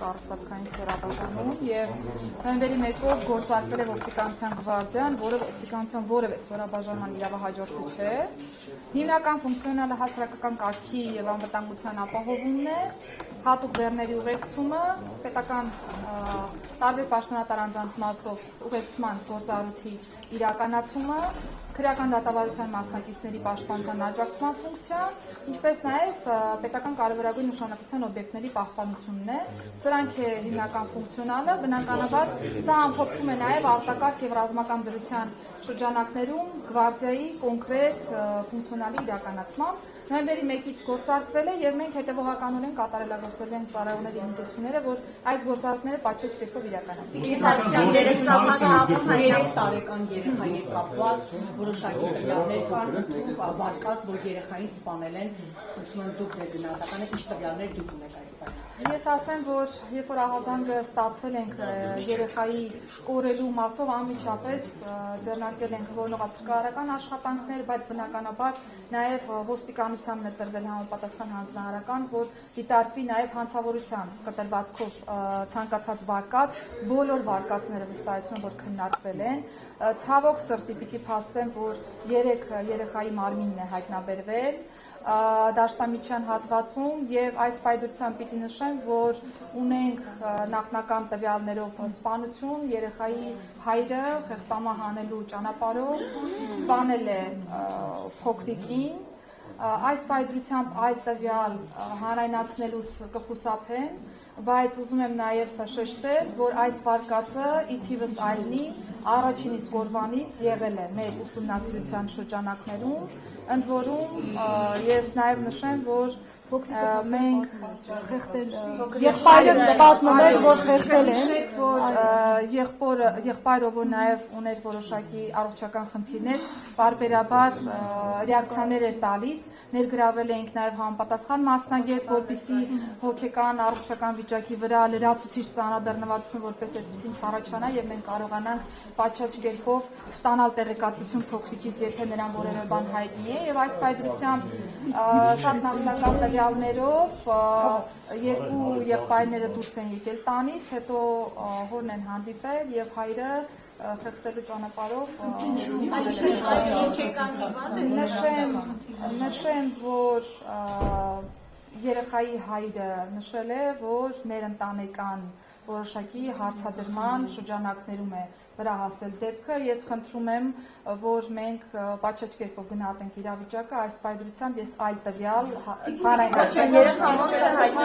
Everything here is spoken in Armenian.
կառուցվածքային ստորաբաժանում եւ նոյեմբերի 1-ով գործարկվել է ոստիկանության գվարդիան, որը ոստիկանության որևէ ստորաբաժանման իրավահաջորդը չէ։ Հիմնական ֆունկցիոնալը հասարակական կարգի եւ անվտանգության ապահովումն է, հատուկ բեռների ուղեկցումը, պետական տարբեր պաշտոնատար անձանց մասով ուղեկցման գործառույթի իրականացումը, քրեական դատավարության մասնակիցների պաշտպանության աջակցման ֆունկցիա, ինչպես նաև պետական կարևորագույն նշանակության օբյեկտների պահպանությունն է։ Սրանք է հիմնական ֆունկցիոնալը, բնականաբար սա ամփոփվում է նաև արտակարգ եւ ռազմական դրության շրջանակներում գվարդիայի կոնկրետ ֆունկցիոնալի իրականացմամբ։ Նոյեմբերի 1-ից գործարկվել է եւ մենք հետեւողականորեն կատարելագործելու ենք ծառայողների հմտությունները, որ այս գործառույթները պատշաճ կերպով իրականացվեն։ Երեք տարեկան երեխայի հետ կապված որոշակի տվյալներ կան վարկած, որ երեխային սպանել են, խնդրում եմ դուք եք գնահատական եք, ինչ տվյալներ դուք ունեք այս բանը։ Ես ասեմ, որ երբ որ ահազանգը ստացել ենք երեխայի կորելու մասով անմիջապես ձեռնարկել ենք որոնողափրկարարական աշխատանքներ, բայց բնականաբար նաև ոստիկանությանն է տրվել համապատասխան հանձնարարական, որ դիտարկվի նաև հանցավորության կտրվածքով ցանկացած վարկած, բոլոր վարկածները վստահեցնում որ քննարկվել են։ Ցավոք սրտի պիտի փաստեմ, որ 3 երեխայի մարմինն է հայտնաբերվել դաշտամիջյան հատվածում եւ այս պայդրությամբ պիտի նշեմ, որ ունենք նախնական տվյալներով սպանություն, երեխայի հայրը խեղտամահ անելու ճանապարհով սպանել է փոքրիկին, այս պայդրությամբ այլ տվյալ հանրայնացնելուց կխուսափեմ, բայց ուզում եմ նաև շեշտել, որ այս վարկածը ի թիվս այլնի առաջինից օրվանից եղել է մեր ուսումնասիրության շրջանակներում, ընդ որում ես նաև նշեմ, որ մենք եղբայրը պատմում էր, որ խեղդել են, որ եղբայրը, որ նաև ուներ որոշակի առողջական խնդիրներ, պարբերաբար ռեակցիաներ էր տալիս, ներգրավել էինք նաև համապատասխան մասնագետ, որպեսզի հոգեկան առողջական վիճակի վրա լրացուցիչ ծանրաբեռնվածություն որպես այդպեսին չառաջանա եւ մենք կարողանանք պատշաճ կերպով ստանալ տեղեկատվություն փոքրիկից, եթե նրան որևէ բան հայտնի է, եւ այս պայծրությամբ շատ նախնական տվյալներով երկու եղբայրները դուրս են եկել տանից, հետո հորն են հանդիպել եւ հայրը խեղդելու ճանապարհով նշեմ, որ երեխայի հայրը նշել է, որ ներընտանեկան որոշակի հարցադրման շրջանակներում է վրա հասել դեպքը, ես խնդրում եմ, որ մենք պատշաճ կերպով գնահատենք իրավիճակը, այս պայծրությամբ ես այլ տվյալ